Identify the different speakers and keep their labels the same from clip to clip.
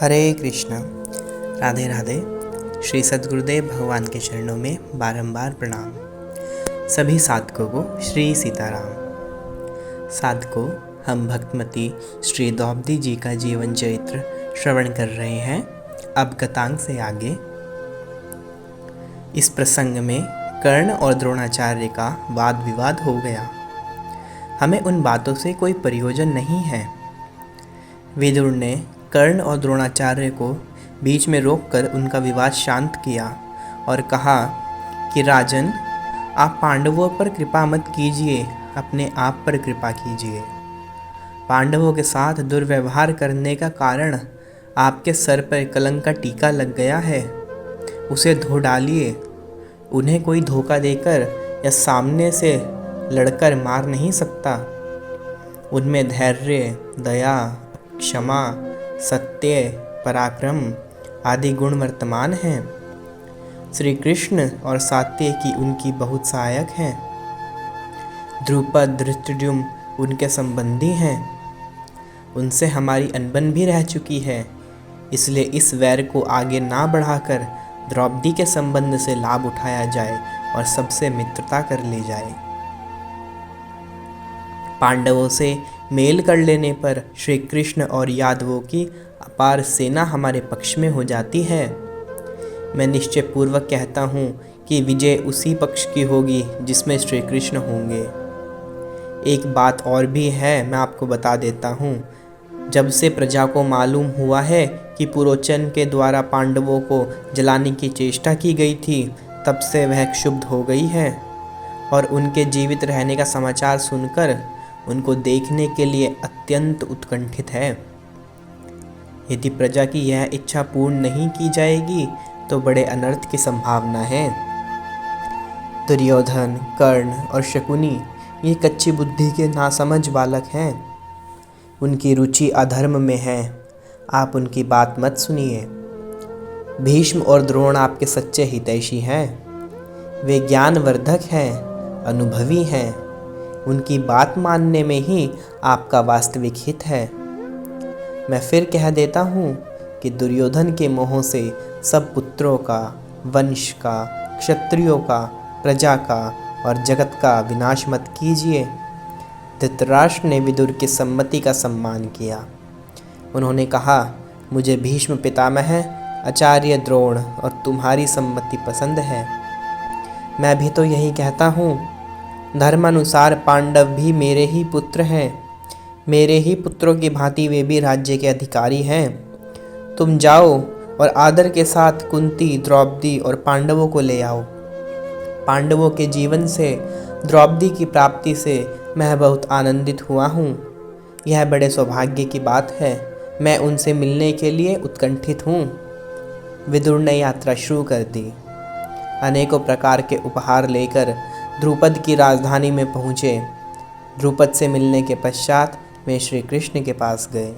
Speaker 1: हरे कृष्ण। राधे राधे। श्री सद्गुरुदेव भगवान के चरणों में बारंबार प्रणाम। सभी साधकों को श्री सीताराम। साधकों, हम भक्तमती श्री द्रौपदी जी का जीवन चरित्र श्रवण कर रहे हैं। अब गतांक से आगे इस प्रसंग में कर्ण और द्रोणाचार्य का वाद विवाद हो गया। हमें उन बातों से कोई प्रयोजन नहीं है। विदुर ने कर्ण और द्रोणाचार्य को बीच में रोककर उनका विवाद शांत किया और कहा कि राजन, आप पांडवों पर कृपा मत कीजिए, अपने आप पर कृपा कीजिए। पांडवों के साथ दुर्व्यवहार करने का कारण आपके सर पर कलंक का टीका लग गया है, उसे धो डालिए। उन्हें कोई धोखा देकर या सामने से लड़कर मार नहीं सकता। उनमें धैर्य, दया, क्षमा, सत्य, पराक्रम आदि गुण वर्तमान हैं। श्री कृष्ण और सात्यकी उनकी बहुत सहायक हैं। द्रुपद, धृष्टद्युम्न उनके संबंधी हैं। उनसे हमारी अनबन भी रह चुकी है, इसलिए इस वैर को आगे ना बढ़ाकर द्रौपदी के संबंध से लाभ उठाया जाए और सबसे मित्रता कर ली जाए। पांडवों से मेल कर लेने पर श्री कृष्ण और यादवों की अपार सेना हमारे पक्ष में हो जाती है। मैं निश्चय पूर्वक कहता हूँ कि विजय उसी पक्ष की होगी जिसमें श्री कृष्ण होंगे। एक बात और भी है, मैं आपको बता देता हूँ। जब से प्रजा को मालूम हुआ है कि पुरोचन के द्वारा पांडवों को जलाने की चेष्टा की गई थी, तब से वह क्षुब्ध हो गई है और उनके जीवित रहने का समाचार सुनकर उनको देखने के लिए अत्यंत उत्कंठित है। यदि प्रजा की यह इच्छा पूर्ण नहीं की जाएगी तो बड़े अनर्थ की संभावना है। दुर्योधन, कर्ण और शकुनी ये कच्ची बुद्धि के नासमझ बालक हैं। उनकी रुचि अधर्म में है, आप उनकी बात मत सुनिए। भीष्म और द्रोण आपके सच्चे हितैषी हैं। वे ज्ञानवर्धक हैं, अनुभवी हैं। उनकी बात मानने में ही आपका वास्तविक हित है। मैं फिर कह देता हूँ कि दुर्योधन के मोह से सब पुत्रों का, वंश का, क्षत्रियों का, प्रजा का और जगत का विनाश मत कीजिए। धृतराष्ट्र ने विदुर की सम्मति का सम्मान किया। उन्होंने कहा, मुझे भीष्म पितामह, आचार्य द्रोण और तुम्हारी सम्मति पसंद है। मैं भी तो यही कहता हूँ। धर्मानुसार पांडव भी मेरे ही पुत्र हैं। मेरे ही पुत्रों की भांति वे भी राज्य के अधिकारी हैं। तुम जाओ और आदर के साथ कुंती, द्रौपदी और पांडवों को ले आओ। पांडवों के जीवन से, द्रौपदी की प्राप्ति से मैं बहुत आनंदित हुआ हूँ। यह बड़े सौभाग्य की बात है। मैं उनसे मिलने के लिए उत्कंठित हूँ। विदुर ने यात्रा शुरू कर दी। अनेकों प्रकार के उपहार लेकर द्रुपद की राजधानी में पहुँचे। द्रुपद से मिलने के पश्चात वे श्री कृष्ण के पास गए।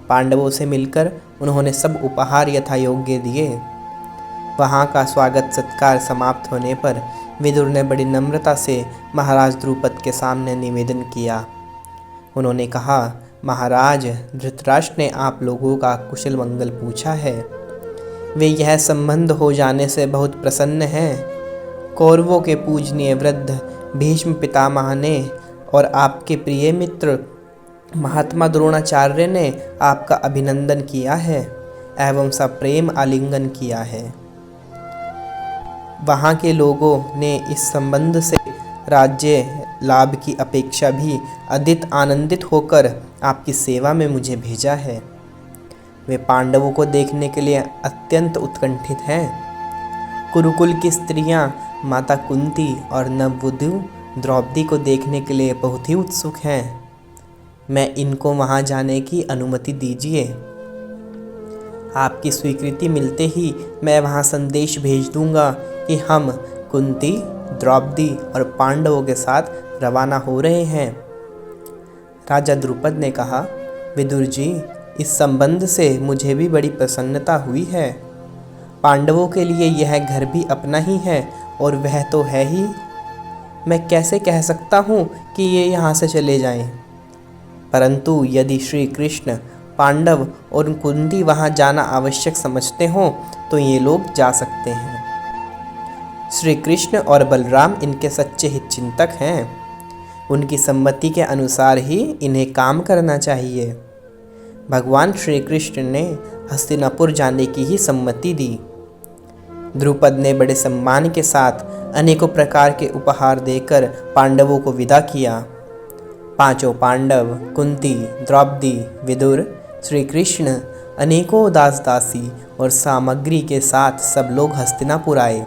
Speaker 1: पांडवों से मिलकर उन्होंने सब उपहार यथा योग्य दिए। वहाँ का स्वागत सत्कार समाप्त होने पर विदुर ने बड़ी नम्रता से महाराज द्रुपद के सामने निवेदन किया। उन्होंने कहा, महाराज, धृतराष्ट्र ने आप लोगों का कुशल मंगल पूछा है। वे यह संबंध हो जाने से बहुत प्रसन्न हैं। कौरवों के पूजनीय वृद्ध भीष्म पितामह ने और आपके प्रिय मित्र महात्मा द्रोणाचार्य ने आपका अभिनंदन किया है एवं सप्रेम आलिंगन किया है। वहाँ के लोगों ने इस संबंध से राज्य लाभ की अपेक्षा भी अधिक आनंदित होकर आपकी सेवा में मुझे भेजा है। वे पांडवों को देखने के लिए अत्यंत उत्कंठित हैं। कुरुकुल की स्त्रियां माता कुंती और नववधू द्रौपदी को देखने के लिए बहुत ही उत्सुक हैं। मैं इनको वहां जाने की अनुमति दीजिए। आपकी स्वीकृति मिलते ही मैं वहां संदेश भेज दूंगा कि हम कुंती, द्रौपदी और पांडवों के साथ रवाना हो रहे हैं। राजा द्रुपद ने कहा, विदुर जी, इस संबंध से मुझे भी बड़ी प्रसन्नता हुई है। पांडवों के लिए यह घर भी अपना ही है और वह तो है ही। मैं कैसे कह सकता हूँ कि ये यहाँ से चले जाएं। परंतु यदि श्री कृष्ण पांडव और कुंती वहां जाना आवश्यक समझते हो तो ये लोग जा सकते हैं। श्री कृष्ण और बलराम इनके सच्चे हितचिंतक हैं। उनकी सम्मति के अनुसार ही इन्हें काम करना चाहिए। भगवान श्री कृष्ण ने हस्तिनापुर जाने की ही सम्मति दी। द्रुपद ने बड़े सम्मान के साथ अनेकों प्रकार के उपहार देकर पांडवों को विदा किया। पांचों पांडव, कुंती, द्रौपदी, विदुर, श्री कृष्ण, अनेकों दास दासी और सामग्री के साथ सब लोग हस्तिनापुर आए।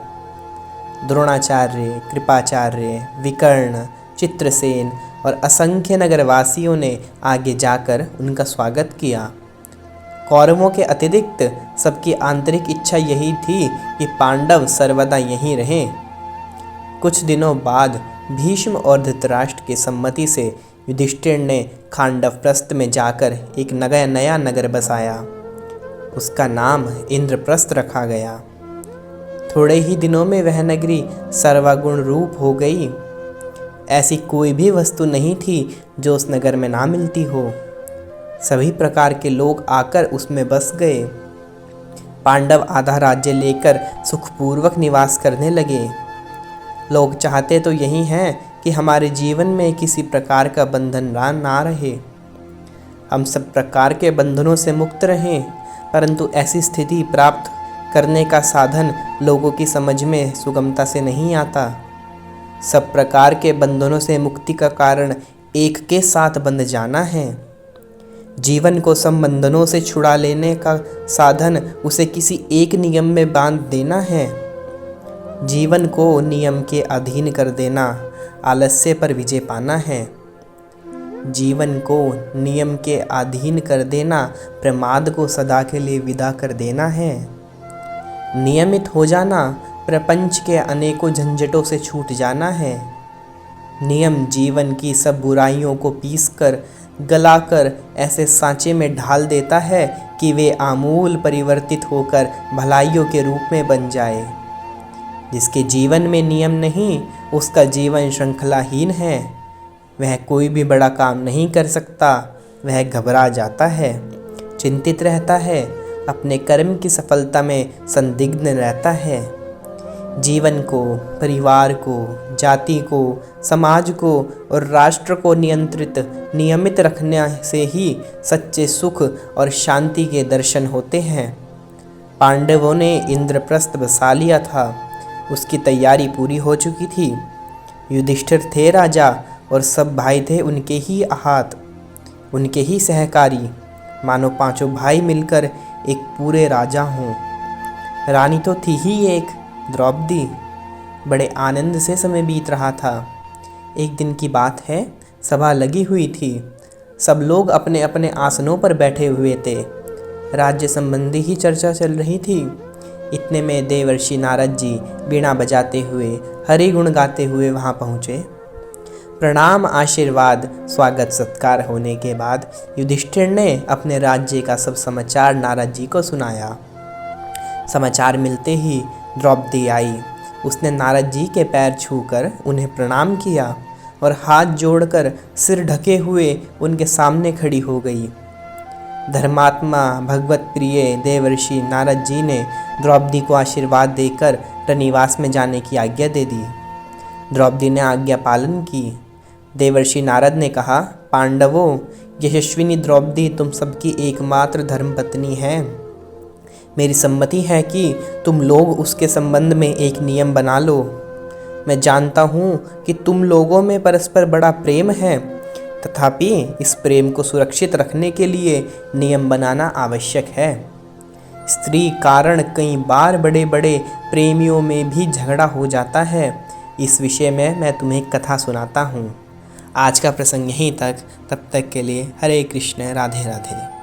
Speaker 1: द्रोणाचार्य, कृपाचार्य, विकर्ण, चित्रसेन और असंख्य नगरवासियों ने आगे जाकर उनका स्वागत किया। कौरवों के अतिरिक्त सबकी आंतरिक इच्छा यही थी कि पांडव सर्वदा यहीं रहें। कुछ दिनों बाद भीष्म और धृतराष्ट्र की सम्मति से युधिष्ठिर ने खांडवप्रस्थ में जाकर एक नया नगर बसाया। उसका नाम इंद्रप्रस्थ रखा गया। थोड़े ही दिनों में वह नगरी सर्वगुण रूप हो गई। ऐसी कोई भी वस्तु नहीं थी जो उस नगर में ना मिलती हो। सभी प्रकार के लोग आकर उसमें बस गए। पांडव आधा राज्य लेकर सुखपूर्वक निवास करने लगे। लोग चाहते तो यही हैं कि हमारे जीवन में किसी प्रकार का बंधन ना रहे, हम सब प्रकार के बंधनों से मुक्त रहें, परंतु ऐसी स्थिति प्राप्त करने का साधन लोगों की समझ में सुगमता से नहीं आता। सब प्रकार के बंधनों से मुक्ति का कारण एक के साथ बंध जाना है। जीवन को सब बंधनों से छुड़ा लेने का साधन उसे किसी एक नियम में बांध देना है। जीवन को नियम के अधीन कर देना आलस्य पर विजय पाना है। जीवन को नियम के अधीन कर देना प्रमाद को सदा के लिए विदा कर देना है। नियमित हो जाना प्रपंच के अनेकों झंझटों से छूट जाना है। नियम जीवन की सब बुराइयों को पीसकर गलाकर ऐसे सांचे में ढाल देता है कि वे आमूल परिवर्तित होकर भलाइयों के रूप में बन जाए। जिसके जीवन में नियम नहीं, उसका जीवन श्रृंखलाहीन है। वह कोई भी बड़ा काम नहीं कर सकता। वह घबरा जाता है, चिंतित रहता है, अपने कर्म की सफलता में संदिग्ध रहता है। जीवन को, परिवार को, जाति को, समाज को और राष्ट्र को नियमित रखने से ही सच्चे सुख और शांति के दर्शन होते हैं। पांडवों ने इंद्रप्रस्थ बसा लिया था। उसकी तैयारी पूरी हो चुकी थी। युधिष्ठिर थे राजा और सब भाई थे उनके ही हाथ, उनके ही सहकारी, मानो पांचों भाई मिलकर एक पूरे राजा हों। रानी तो थी ही एक, द्रौपदी। बड़े आनंद से समय बीत रहा था। एक दिन की बात है, सभा लगी हुई थी। सब लोग अपने अपने आसनों पर बैठे हुए थे। राज्य संबंधी ही चर्चा चल रही थी। इतने में देवर्षि नारद जी बीणा बजाते हुए, हरि गुण गाते हुए वहां पहुँचे। प्रणाम, आशीर्वाद, स्वागत सत्कार होने के बाद युधिष्ठिर ने अपने राज्य का सब समाचार नारद जी को सुनाया। समाचार मिलते ही द्रौपदी आई। उसने नारद जी के पैर छूकर उन्हें प्रणाम किया और हाथ जोड़कर सिर ढके हुए उनके सामने खड़ी हो गई। धर्मात्मा भगवत प्रिय देवर्षि नारद जी ने द्रौपदी को आशीर्वाद देकर रनिवास में जाने की आज्ञा दे दी। द्रौपदी ने आज्ञा पालन की। देवर्षि नारद ने कहा, पांडवों, यशस्विनी द्रौपदी तुम सबकी एकमात्र धर्मपत्नी है। मेरी सम्मति है कि तुम लोग उसके संबंध में एक नियम बना लो। मैं जानता हूँ कि तुम लोगों में परस्पर बड़ा प्रेम है, तथापि इस प्रेम को सुरक्षित रखने के लिए नियम बनाना आवश्यक है। स्त्री कारण कई बार बड़े बड़े प्रेमियों में भी झगड़ा हो जाता है। इस विषय में मैं तुम्हें एक कथा सुनाता हूँ। आज का प्रसंग यहीं तक। तब तक के लिए हरे कृष्ण, राधे राधे।